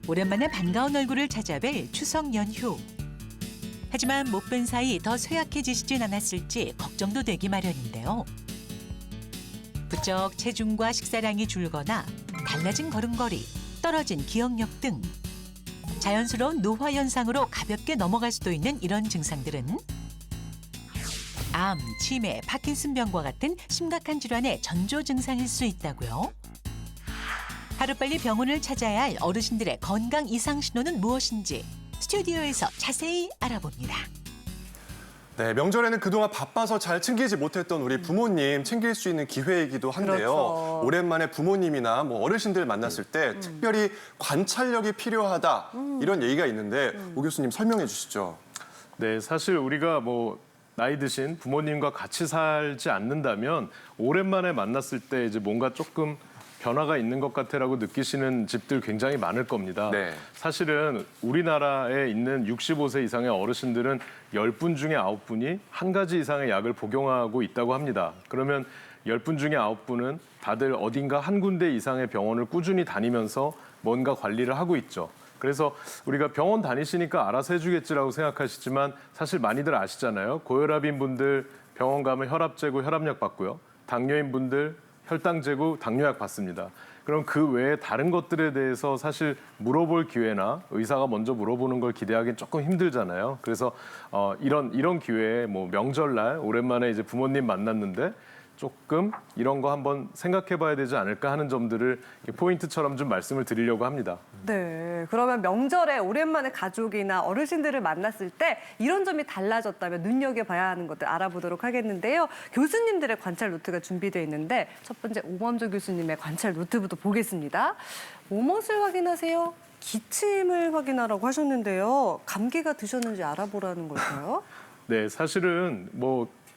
오랜만에 반가운 얼굴을 찾아뵐 추석 연휴. 하지만 못 뵌 사이 더 쇠약해지시진 않았을지 걱정도 되기 마련인데요. 부쩍 체중과 식사량이 줄거나 달라진 걸음걸이, 떨어진 기억력 등 자연스러운 노화 현상으로 가볍게 넘어갈 수도 있는 이런 증상들은 암, 치매, 파킨슨병과 같은 심각한 질환의 전조 증상일 수 있다고요. 하루빨리 병원을 찾아야 할 어르신들의 건강 이상 신호는 무엇인지 스튜디오에서 자세히 알아봅니다. 네, 명절에는 그동안 바빠서 잘 챙기지 못했던 우리 부모님 챙길 수 있는 기회이기도 한데요. 그렇죠. 오랜만에 부모님이나 어르신들 만났을 때 특별히 관찰력이 필요하다 이런 얘기가 있는데 오 교수님 설명해 주시죠. 네, 사실 우리가 나이 드신 부모님과 같이 살지 않는다면 오랜만에 만났을 때 이제 뭔가 조금 변화가 있는 것 같아라고 느끼시는 집들 굉장히 많을 겁니다. 네. 사실은 우리나라에 있는 65세 이상의 어르신들은 10분 중에 9분이 한 가지 이상의 약을 복용하고 있다고 합니다. 그러면 10분 중에 9분은 다들 어딘가 한 군데 이상의 병원을 꾸준히 다니면서 뭔가 관리를 하고 있죠. 그래서 우리가 병원 다니시니까 알아서 해주겠지라고 생각하시지만 사실 많이들 아시잖아요. 고혈압인 분들 병원 가면 혈압 재고 혈압약 받고요. 당뇨인 분들 혈당 재고 당뇨약 받습니다. 그럼 그 외에 다른 것들에 대해서 사실 물어볼 기회나 의사가 먼저 물어보는 걸 기대하기는 조금 힘들잖아요. 그래서 이런 기회에 명절날 오랜만에 이제 부모님 만났는데 조금 이런 거 한번 생각해봐야 되지 않을까 하는 점들을 포인트처럼 좀 말씀을 드리려고 합니다. 네, 그러면 명절에 오랜만에 가족이나 어르신들을 만났을 때 이런 점이 달라졌다면 눈여겨봐야 하는 것들 알아보도록 하겠는데요. 교수님들의 관찰 노트가 준비되어 있는데 첫 번째 오범조 교수님의 관찰 노트부터 보겠습니다. 무엇을 확인하세요? 기침을 확인하라고 하셨는데요. 감기가 드셨는지 알아보라는 걸까요? 네, 사실은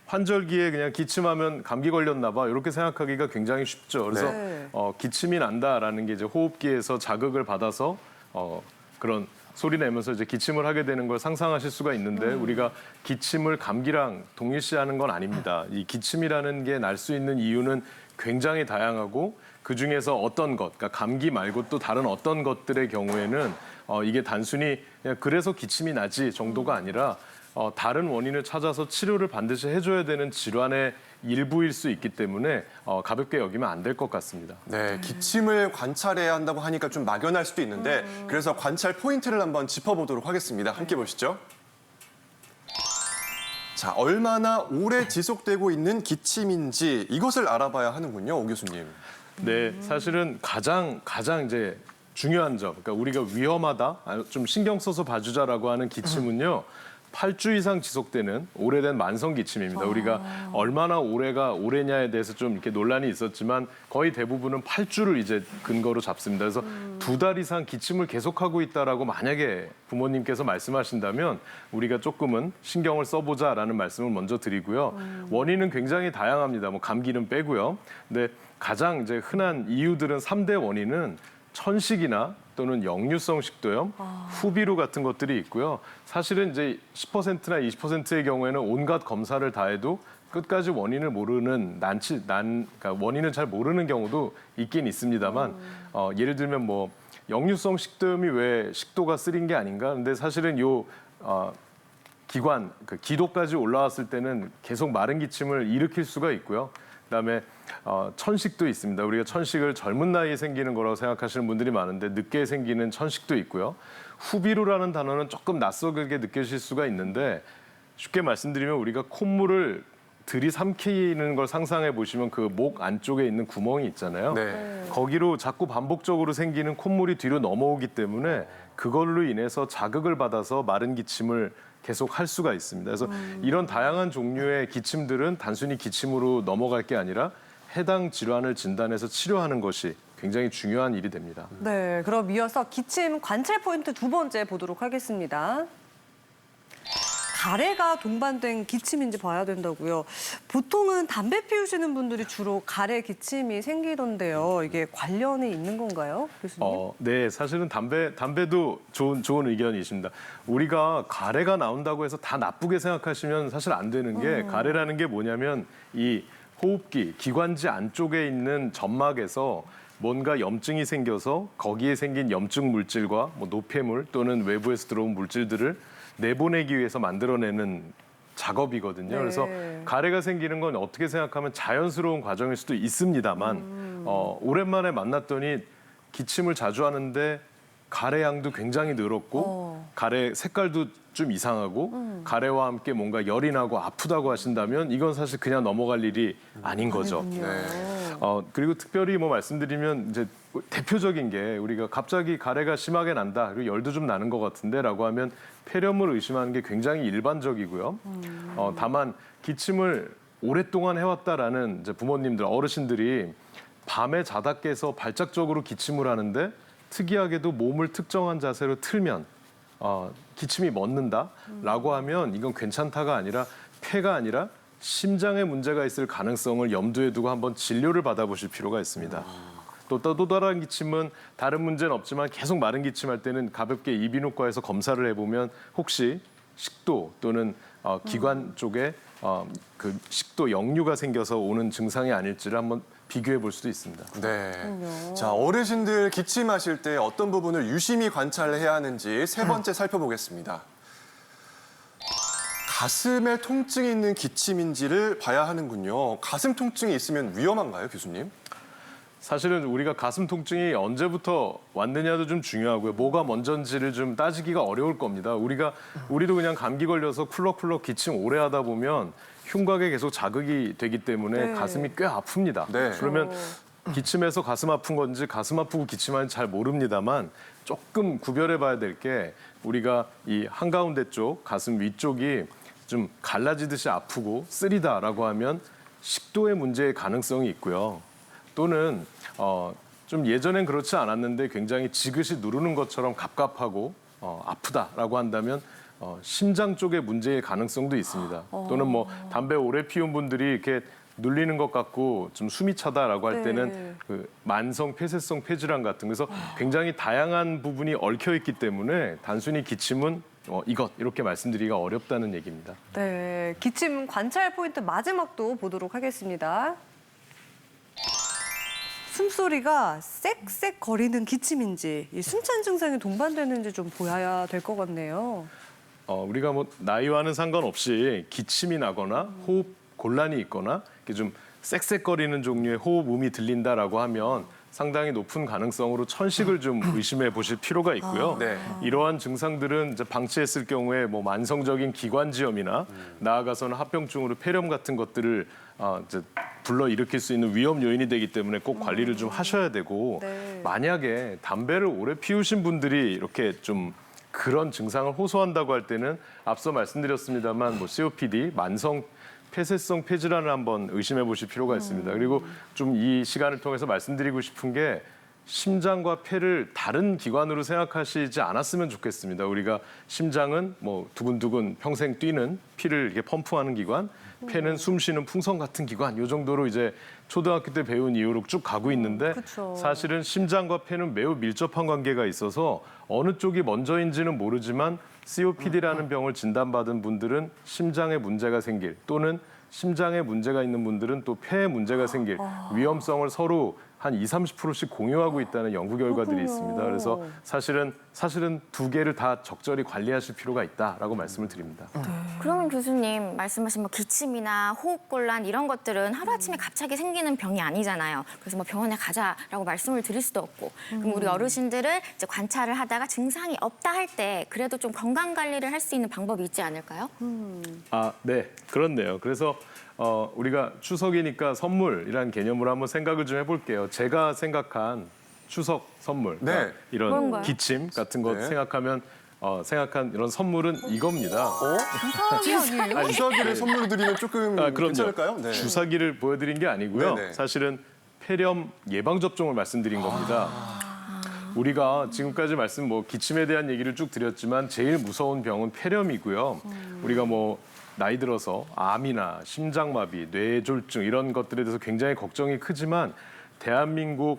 환절기에 그냥 기침하면 감기 걸렸나 봐 이렇게 생각하기가 굉장히 쉽죠. 그래서 네. 기침이 난다라는 게 이제 호흡기에서 자극을 받아서 그런 소리 내면서 이제 기침을 하게 되는 걸 상상하실 수가 있는데 우리가 기침을 감기랑 동일시하는 건 아닙니다. 이 기침이라는 게 날 수 있는 이유는 굉장히 다양하고 그중에서 어떤 것, 그러니까 감기 말고 또 다른 어떤 것들의 경우에는 이게 단순히 그냥 그래서 기침이 나지 정도가 아니라 다른 원인을 찾아서 치료를 반드시 해줘야 되는 질환의 일부일 수 있기 때문에 가볍게 여기면 안 될 것 같습니다. 네, 기침을 관찰해야 한다고 하니까 좀 막연할 수도 있는데 그래서 관찰 포인트를 한번 짚어보도록 하겠습니다. 함께 보시죠. 자, 얼마나 오래 지속되고 있는 기침인지 이것을 알아봐야 하는군요, 오 교수님. 네, 사실은 가장 이제 중요한 점, 그러니까 우리가 위험하다, 좀 신경 써서 봐주자라고 하는 기침은요. 8주 이상 지속되는 오래된 만성 기침입니다. 우리가 얼마나 오래냐에 대해서 좀 이렇게 논란이 있었지만 거의 대부분은 8주를 이제 근거로 잡습니다. 그래서 2달 이상 기침을 계속하고 있다라고 만약에 부모님께서 말씀하신다면 우리가 조금은 신경을 써보자라는 말씀을 먼저 드리고요. 원인은 굉장히 다양합니다. 감기는 빼고요. 근데 가장 이제 흔한 이유들은 3대 원인은 천식이나 또는 역류성 식도염, 후비루 같은 것들이 있고요. 사실은 이제 10%나 20%의 경우에는 온갖 검사를 다 해도 끝까지 원인을 모르는 그러니까 원인을 잘 모르는 경우도 있긴 있습니다만 예를 들면 역류성 식도염이 왜 식도가 쓰린 게 아닌가? 근데 사실은 기도까지 올라왔을 때는 계속 마른 기침을 일으킬 수가 있고요. 그다음에 천식도 있습니다. 우리가 천식을 젊은 나이에 생기는 거라고 생각하시는 분들이 많은데 늦게 생기는 천식도 있고요. 후비루라는 단어는 조금 낯설게 느껴질 수가 있는데 쉽게 말씀드리면 우리가 콧물을 들이삼키는 걸 상상해 보시면 그 목 안쪽에 있는 구멍이 있잖아요. 네. 거기로 자꾸 반복적으로 생기는 콧물이 뒤로 넘어오기 때문에 그걸로 인해서 자극을 받아서 마른 기침을 계속 할 수가 있습니다. 그래서 이런 다양한 종류의 기침들은 단순히 기침으로 넘어갈 게 아니라 해당 질환을 진단해서 치료하는 것이 굉장히 중요한 일이 됩니다. 네, 그럼 이어서 기침 관찰 포인트 두 번째 보도록 하겠습니다. 가래가 동반된 기침인지 봐야 된다고요. 보통은 담배 피우시는 분들이 주로 가래 기침이 생기던데요. 이게 관련이 있는 건가요, 교수님? 네, 사실은 담배도 좋은 의견이십니다. 우리가 가래가 나온다고 해서 다 나쁘게 생각하시면 사실 안 되는 게 가래라는 게 뭐냐면 이 호흡기, 기관지 안쪽에 있는 점막에서 뭔가 염증이 생겨서 거기에 생긴 염증 물질과 뭐 노폐물 또는 외부에서 들어온 물질들을 내보내기 위해서 만들어내는 작업이거든요. 네. 그래서 가래가 생기는 건 어떻게 생각하면 자연스러운 과정일 수도 있습니다만 오랜만에 만났더니 기침을 자주 하는데 가래 양도 굉장히 늘었고 가래 색깔도 좀 이상하고 가래와 함께 뭔가 열이 나고 아프다고 하신다면 이건 사실 그냥 넘어갈 일이 아닌 거죠. 네. 그리고 특별히 뭐 말씀드리면 이제 대표적인 게 우리가 갑자기 가래가 심하게 난다 그리고 열도 좀 나는 것 같은데라고 하면 폐렴을 의심하는 게 굉장히 일반적이고요. 다만 기침을 오랫동안 해왔다라는 이제 부모님들 어르신들이 밤에 자다 깨서 발작적으로 기침을 하는데 특이하게도 몸을 특정한 자세로 틀면 기침이 멎는다라고 하면 이건 괜찮다가 아니라 폐가 아니라 심장에 문제가 있을 가능성을 염두에 두고 한번 진료를 받아보실 필요가 있습니다. 또 다른 기침은 다른 문제는 없지만 계속 마른 기침할 때는 가볍게 이비인후과에서 검사를 해보면 혹시 식도 또는 기관 쪽에 그 식도 역류가 생겨서 오는 증상이 아닐지를 한번 비교해 볼 수도 있습니다. 네. 자, 어르신들 기침하실 때 어떤 부분을 유심히 관찰해야 하는지 세 번째 살펴보겠습니다. 가슴에 통증이 있는 기침인지를 봐야 하는군요. 가슴 통증이 있으면 위험한가요, 교수님? 사실은 우리가 가슴 통증이 언제부터 왔느냐도 좀 중요하고요. 뭐가 먼저인지를 좀 따지기가 어려울 겁니다. 우리도 그냥 감기 걸려서 쿨럭쿨럭 기침 오래 하다 보면 흉곽에 계속 자극이 되기 때문에 네. 가슴이 꽤 아픕니다. 네. 그러면 기침해서 가슴 아픈 건지 가슴 아프고 기침하는지 잘 모릅니다만 조금 구별해 봐야 될 게 우리가 이 한가운데 쪽 가슴 위쪽이 좀 갈라지듯이 아프고 쓰리다라고 하면 식도의 문제의 가능성이 있고요. 또는 좀 예전엔 그렇지 않았는데 굉장히 지그시 누르는 것처럼 갑갑하고 아프다라고 한다면 심장 쪽의 문제의 가능성도 있습니다. 또는 뭐 담배 오래 피운 분들이 이렇게 눌리는 것 같고 좀 숨이 차다라고 할 때는 네. 그 만성 폐쇄성 폐질환 같은 그래서 굉장히 다양한 부분이 얽혀 있기 때문에 단순히 기침은 이것 이렇게 말씀드리기가 어렵다는 얘기입니다. 네, 기침 관찰 포인트 마지막도 보도록 하겠습니다. 숨소리가 쌕쌕 거리는 기침인지 이 숨찬 증상이 동반되는지 좀 보여야 될 것 같네요. 우리가 뭐 나이와는 상관없이 기침이 나거나 호흡 곤란이 있거나 이렇게 좀 쌕쌕거리는 종류의 호흡음이 들린다라고 하면 상당히 높은 가능성으로 천식을 좀 의심해 보실 필요가 있고요. 네. 이러한 증상들은 이제 방치했을 경우에 뭐 만성적인 기관지염이나 나아가서는 합병증으로 폐렴 같은 것들을 이제 불러 일으킬 수 있는 위험 요인이 되기 때문에 꼭 관리를 좀 하셔야 되고 네. 만약에 담배를 오래 피우신 분들이 이렇게 좀 그런 증상을 호소한다고 할 때는 앞서 말씀드렸습니다만 뭐 COPD, 만성 폐쇄성 폐질환을 한번 의심해 보실 필요가 있습니다. 그리고 좀 이 시간을 통해서 말씀드리고 싶은 게 심장과 폐를 다른 기관으로 생각하시지 않았으면 좋겠습니다. 우리가 심장은 뭐 두근두근 평생 뛰는 피를 이렇게 펌프하는 기관, 폐는 숨쉬는 풍선 같은 기관. 이 정도로 이제 초등학교 때 배운 이후로 쭉 가고 있는데 그쵸. 사실은 심장과 폐는 매우 밀접한 관계가 있어서 어느 쪽이 먼저인지는 모르지만 COPD라는 병을 진단받은 분들은 심장에 문제가 생길 또는 심장에 문제가 있는 분들은 또 폐에 문제가 생길 위험성을 서로 한 20-30%씩 공유하고 있다는 연구 결과들이 그렇군요. 있습니다. 그래서 사실은 두 개를 다 적절히 관리하실 필요가 있다라고 말씀을 드립니다. 그러면 교수님 말씀하신 뭐 기침이나 호흡곤란 이런 것들은 하루아침에 갑자기 생기는 병이 아니잖아요. 그래서 뭐 병원에 가자라고 말씀을 드릴 수도 없고. 그럼 우리 어르신들을 이제 관찰을 하다가 증상이 없다 할 때 그래도 좀 건강 관리를 할 수 있는 방법이 있지 않을까요? 네, 그렇네요. 그래서 우리가 추석이니까 선물이라는 개념으로 한번 생각을 좀 해볼게요. 제가 생각한 추석 선물, 네. 이런 그런가요? 기침 같은 거 네. 생각한 이런 선물은 이겁니다. 이상이 아니에요? 주사기를 선물로 드리면 조금 그럼요. 괜찮을까요? 네. 주사기를 보여드린 게 아니고요. 네네. 사실은 폐렴 예방 접종을 말씀드린 겁니다. 우리가 지금까지 뭐 기침에 대한 얘기를 쭉 드렸지만 제일 무서운 병은 폐렴이고요. 우리가 뭐 나이 들어서 암이나 심장마비, 뇌졸중 이런 것들에 대해서 굉장히 걱정이 크지만 대한민국의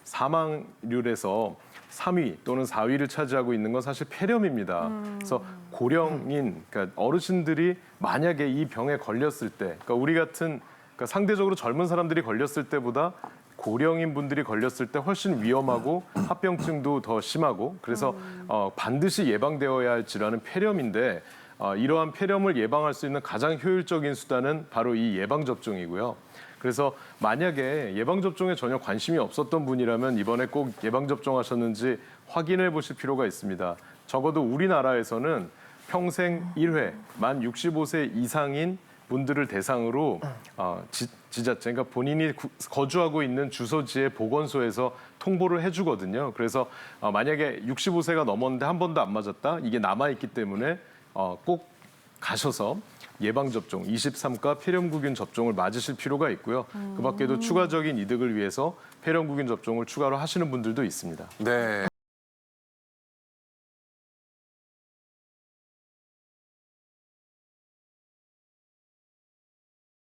사망률에서 3위 또는 4위를 차지하고 있는 건 사실 폐렴입니다. 그래서 고령인 그러니까 어르신들이 만약에 이 병에 걸렸을 때, 그러니까 우리 같은 그러니까 상대적으로 젊은 사람들이 걸렸을 때보다 고령인 분들이 걸렸을 때 훨씬 위험하고 합병증도 더 심하고 그래서 반드시 예방되어야 할 질환은 폐렴인데 이러한 폐렴을 예방할 수 있는 가장 효율적인 수단은 바로 이 예방접종이고요. 그래서 만약에 예방접종에 전혀 관심이 없었던 분이라면 이번에 꼭 예방접종하셨는지 확인해 보실 필요가 있습니다. 적어도 우리나라에서는 평생 1회 만 65세 이상인 분들을 대상으로 지자체, 그러니까 본인이 거주하고 있는 주소지의 보건소에서 통보를 해주거든요. 그래서 만약에 65세가 넘었는데 한 번도 안 맞았다, 이게 남아있기 때문에 꼭 가셔서 예방접종, 23가 폐렴구균 접종을 맞으실 필요가 있고요. 그 밖에도 추가적인 이득을 위해서 폐렴구균 접종을 추가로 하시는 분들도 있습니다. 네.